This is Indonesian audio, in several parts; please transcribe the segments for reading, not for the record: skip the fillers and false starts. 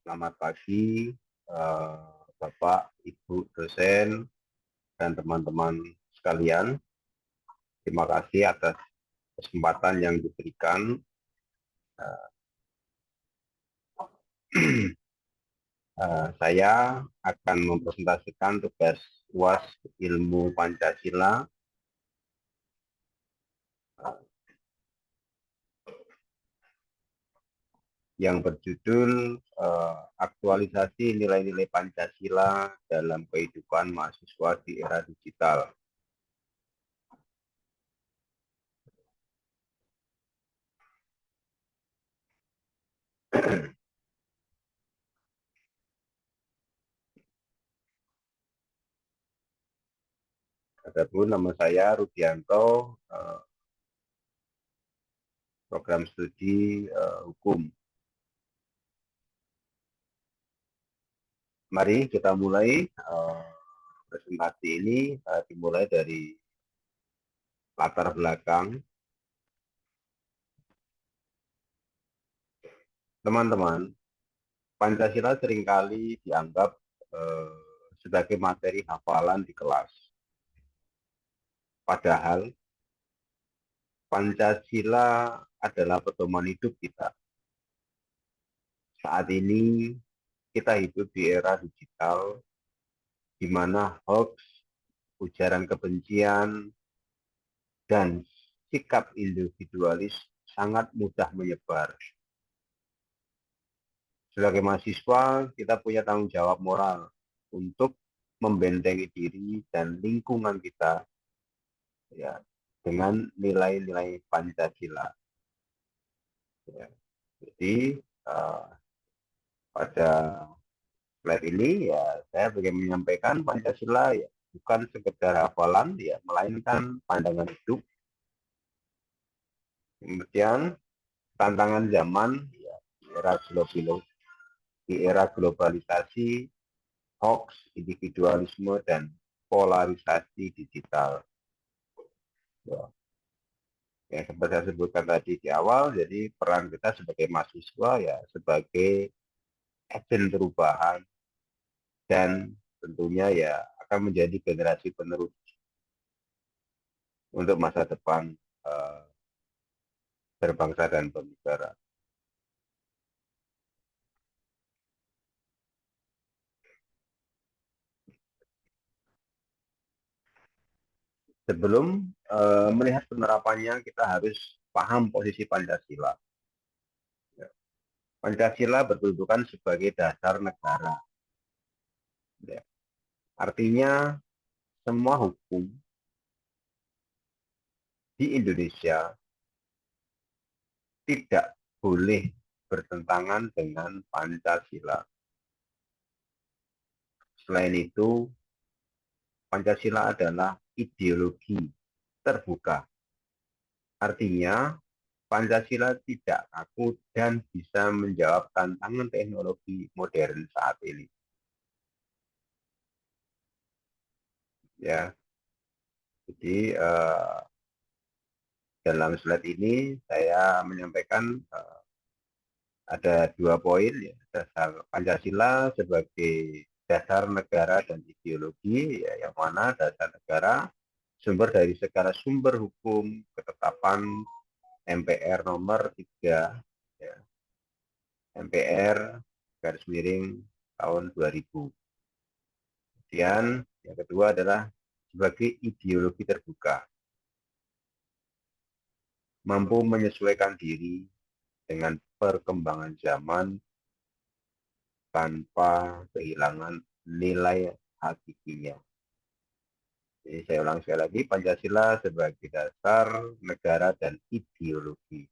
Selamat pagi, Bapak, Ibu dosen, dan teman-teman sekalian. Terima kasih atas kesempatan yang diberikan. Saya akan mempresentasikan tugas UAS Ilmu Pancasila yang berjudul Aktualisasi Nilai-Nilai Pancasila dalam Kehidupan Mahasiswa di Era Digital. Adapun nama saya Rudianto, program studi hukum. Mari kita mulai presentasi ini. Dimulai dari latar belakang. Teman-teman, Pancasila seringkali dianggap sebagai materi hafalan di kelas. Padahal Pancasila adalah pedoman hidup kita. Saat ini kita hidup di era digital, di mana hoax, ujaran kebencian, dan sikap individualis sangat mudah menyebar. Sebagai mahasiswa, kita punya tanggung jawab moral untuk membentengi diri dan lingkungan kita ya dengan nilai-nilai Pancasila. Ya. Jadi pada slide ini ya saya ingin menyampaikan Pancasila ya bukan sekedar hafalan ya, melainkan pandangan hidup. Kemudian tantangan zaman ya, di era globalisasi, hoax, individualisme, dan polarisasi digital. Ya. Yang seperti saya sebutkan tadi di awal, jadi peran kita sebagai mahasiswa ya sebagai agen perubahan dan tentunya ya akan menjadi generasi penerus untuk masa depan berbangsa dan bernegara. Sebelum melihat penerapannya, kita harus paham posisi Pancasila. Ya. Pancasila berkedudukan sebagai dasar negara. Ya. Artinya semua hukum di Indonesia tidak boleh bertentangan dengan Pancasila. Selain itu, Pancasila adalah ideologi terbuka. Artinya, Pancasila tidak kaku dan bisa menjawab tantangan teknologi modern saat ini. Ya, jadi dalam slide ini saya menyampaikan ada 2 poin ya, dasar Pancasila sebagai dasar negara dan ideologi ya, yang mana dasar negara sumber dari segala sumber hukum ketetapan MPR nomor 3 ya, MPR garis miring tahun 2000. Kemudian yang kedua adalah sebagai ideologi terbuka, mampu menyesuaikan diri dengan perkembangan zaman tanpa kehilangan nilai hakikinya. Jadi saya ulang sekali lagi, Pancasila sebagai dasar negara dan ideologi.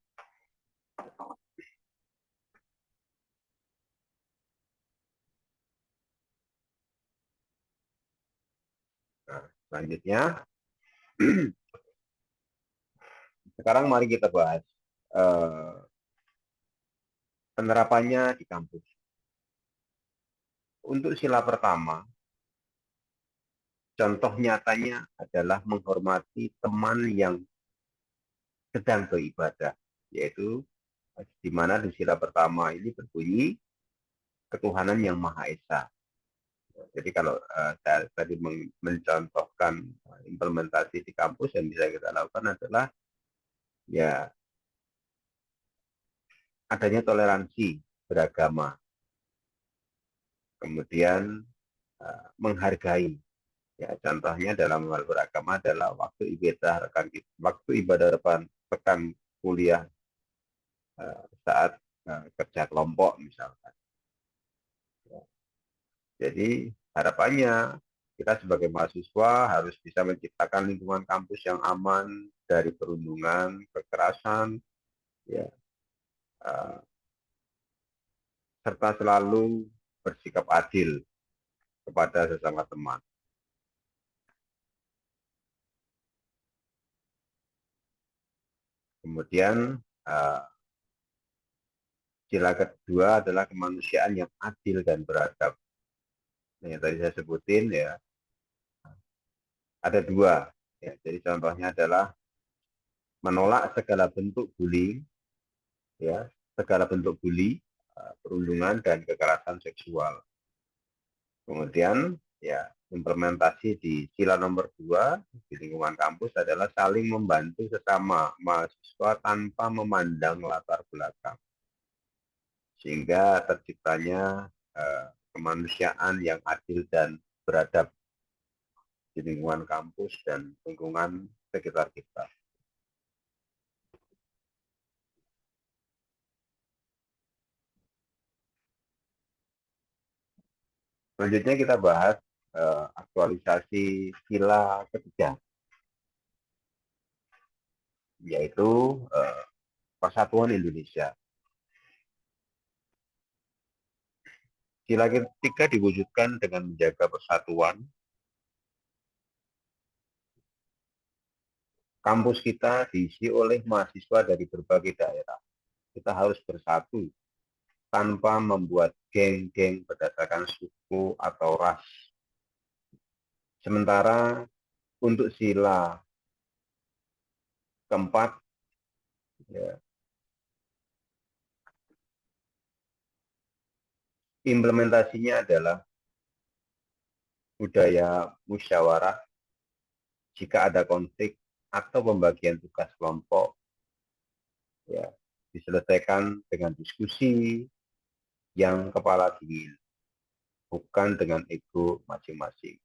Nah, selanjutnya, sekarang mari kita bahas penerapannya di kampus. Untuk sila pertama, contoh nyatanya adalah menghormati teman yang sedang beribadah. yaitu di mana di sila pertama ini berbunyi ketuhanan yang Maha Esa. Jadi kalau saya tadi mencontohkan implementasi di kampus yang bisa kita lakukan adalah ya adanya toleransi beragama, kemudian menghargai. Ya, contohnya dalam hal beragama adalah waktu ibadah rekan kuliah saat kerja kelompok misalkan. Ya, jadi harapannya kita sebagai mahasiswa harus bisa menciptakan lingkungan kampus yang aman dari perundungan, kekerasan, ya, uh, serta selalu bersikap adil kepada sesama teman. Kemudian sila kedua adalah kemanusiaan yang adil dan beradab. Nah, yang tadi saya sebutin ya ada dua. Ya, jadi contohnya adalah menolak segala bentuk bullying, ya, segala bentuk bully, perundungan dan kekerasan seksual. Kemudian ya implementasi di sila nomor 2 di lingkungan kampus adalah saling membantu sesama mahasiswa tanpa memandang latar belakang, sehingga terciptanya kemanusiaan yang adil dan beradab di lingkungan kampus dan lingkungan sekitar kita. Selanjutnya kita bahas aktualisasi sila ketiga, yaitu Persatuan Indonesia. Sila ketiga diwujudkan dengan menjaga persatuan. Kampus kita diisi oleh mahasiswa dari berbagai daerah. Kita harus bersatu tanpa membuat geng-geng berdasarkan suku atau ras. Sementara untuk sila keempat, ya, implementasinya adalah budaya musyawarah. Jika ada konflik atau pembagian tugas kelompok, ya, diselesaikan dengan diskusi yang kepala dingin, bukan dengan ego masing-masing.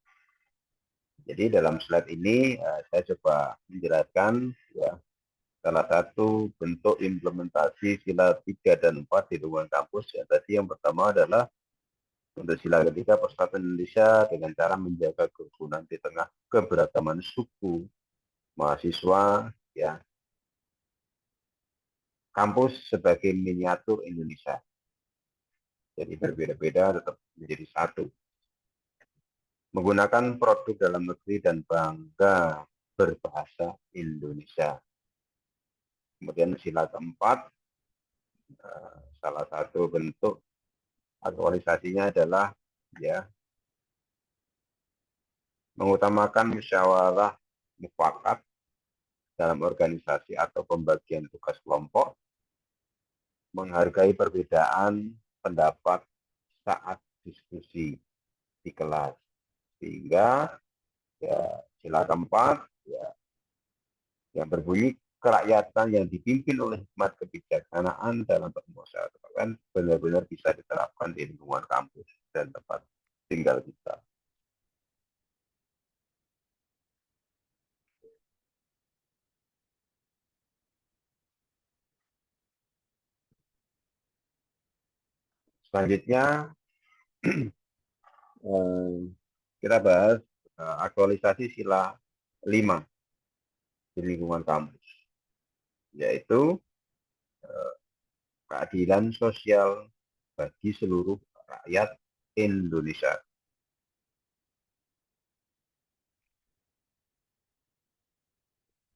Jadi dalam slide ini saya coba menjelaskan ya, salah satu bentuk implementasi sila 3 dan 4 di lingkungan kampus. Ya, tadi yang pertama adalah untuk sila ketiga Persatuan Indonesia dengan cara menjaga kerukunan di tengah keberagaman suku, mahasiswa, ya, kampus sebagai miniatur Indonesia. Jadi berbeda-beda tetap menjadi satu. Menggunakan produk dalam negeri dan bangga berbahasa Indonesia. Kemudian sila keempat, salah satu bentuk aktualisasinya adalah ya mengutamakan musyawarah mufakat dalam organisasi atau pembagian tugas kelompok, menghargai perbedaan pendapat saat diskusi di kelas, sehingga ya sila keempat ya yang berbunyi kerakyatan yang dipimpin oleh hikmat kebijaksanaan dalam permusyawaratan benar-benar bisa diterapkan di lingkungan kampus dan tempat tinggal kita. Selanjutnya kita bahas aktualisasi sila 5 di lingkungan kampus, yaitu keadilan sosial bagi seluruh rakyat Indonesia.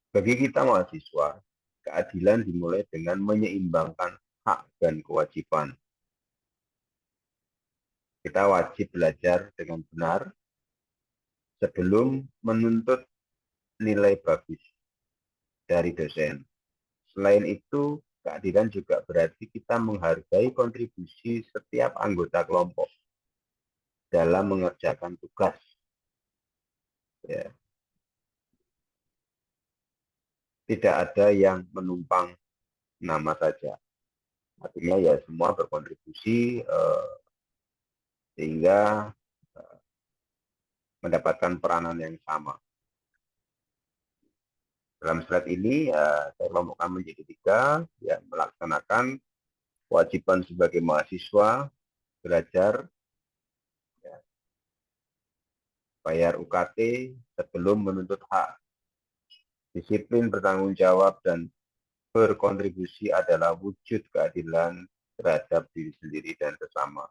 Bagi kita mahasiswa, keadilan dimulai dengan menyeimbangkan hak dan kewajiban. Kita wajib belajar dengan benar sebelum menuntut nilai bagus dari dosen. Selain itu, keadilan juga berarti kita menghargai kontribusi setiap anggota kelompok dalam mengerjakan tugas. Ya. Tidak ada yang menumpang nama saja. Artinya ya semua berkontribusi sehingga mendapatkan peranan yang sama. Dalam slide ini saya kelompokkan menjadi 3, ya, melaksanakan kewajiban sebagai mahasiswa, belajar, ya, bayar UKT sebelum menuntut hak, disiplin, bertanggung jawab, dan berkontribusi adalah wujud keadilan terhadap diri sendiri dan sesama.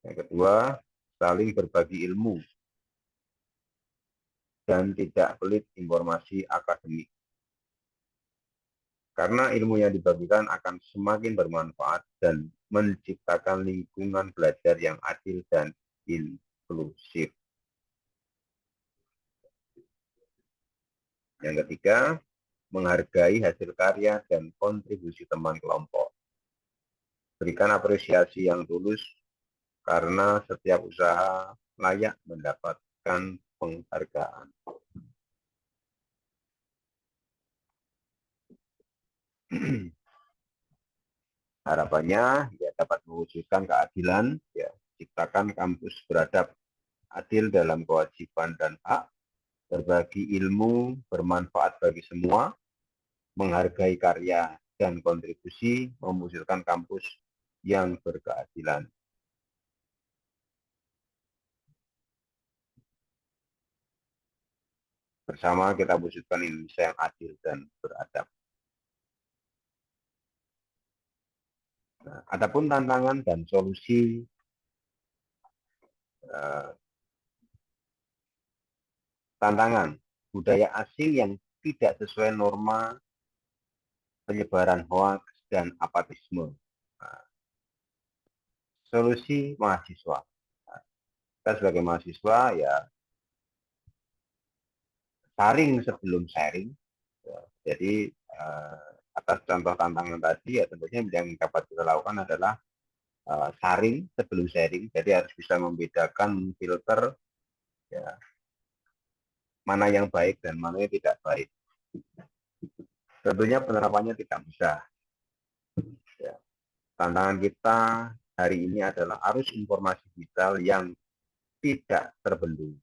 Yang kedua, saling berbagi ilmu dan tidak pelit informasi akademik. Karena ilmu yang dibagikan akan semakin bermanfaat dan menciptakan lingkungan belajar yang adil dan inklusif. Yang ketiga, menghargai hasil karya dan kontribusi teman kelompok. Berikan apresiasi yang tulus karena setiap usaha layak mendapatkan penghargaan. Harapannya ya dapat mewujudkan keadilan, ya, ciptakan kampus beradab, adil dalam kewajiban dan hak, berbagi ilmu bermanfaat bagi semua, menghargai karya dan kontribusi, mewujudkan kampus yang berkeadilan. Bersama kita wujudkan Indonesia yang adil dan beradab. Nah, adapun tantangan dan solusi tantangan budaya asing yang tidak sesuai norma, penyebaran hoaks, dan apatisme. Nah, solusi mahasiswa. Nah, kita sebagai mahasiswa ya saring sebelum sharing. Ya, jadi atas contoh tantangan tadi ya tentunya yang dapat kita lakukan adalah saring sebelum sharing. Jadi harus bisa membedakan filter, ya, mana yang baik dan mana yang tidak baik. Tentunya penerapannya tidak mudah. Ya. Tantangan kita hari ini adalah arus informasi digital yang tidak terbendung.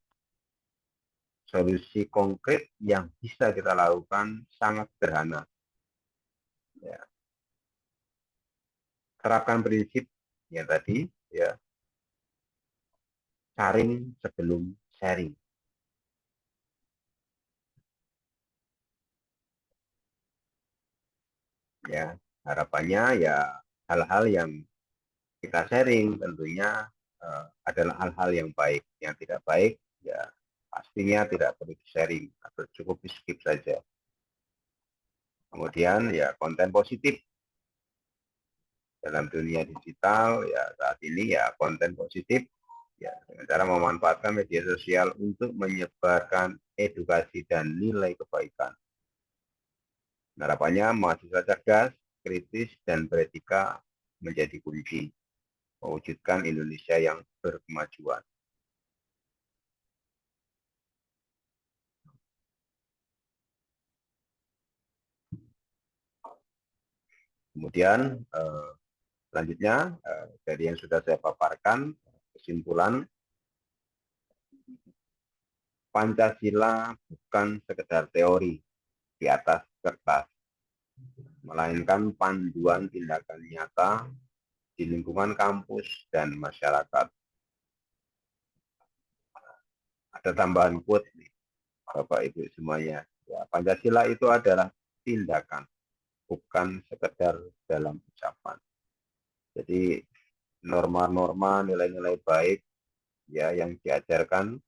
Solusi konkret yang bisa kita lakukan sangat sederhana. Ya. Terapkan prinsip yang tadi, ya, saring sebelum sharing. Ya, harapannya ya hal-hal yang kita sharing tentunya adalah hal-hal yang baik. Yang tidak baik ya pastinya tidak perlu di-sharing atau cukup di-skip saja. Kemudian ya konten positif dalam dunia digital ya saat ini ya konten positif ya dengan cara memanfaatkan media sosial untuk menyebarkan edukasi dan nilai kebaikan. Harapannya mahasiswa cerdas, kritis, dan beretika menjadi kunci mewujudkan Indonesia yang berkemajuan. Kemudian selanjutnya dari yang sudah saya paparkan, kesimpulan Pancasila bukan sekedar teori di atas kertas, melainkan panduan tindakan nyata di lingkungan kampus dan masyarakat. Ada tambahan quote nih, Bapak Ibu semuanya. Ya, Pancasila itu adalah tindakan, bukan sekedar dalam ucapan. Jadi norma-norma, nilai-nilai baik ya yang diajarkan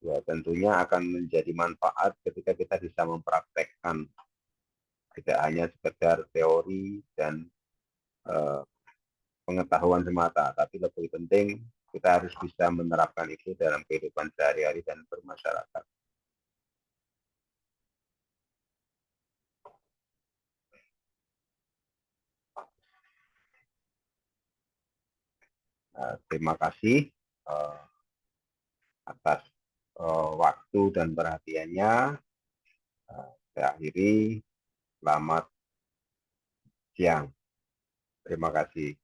ya tentunya akan menjadi manfaat ketika kita bisa mempraktekkan, tidak hanya sekedar teori dan pengetahuan semata, tapi lebih penting kita harus bisa menerapkan itu dalam kehidupan sehari-hari dan bermasyarakat. Terima kasih atas waktu dan perhatiannya. Saya akhiri. Selamat siang. Terima kasih.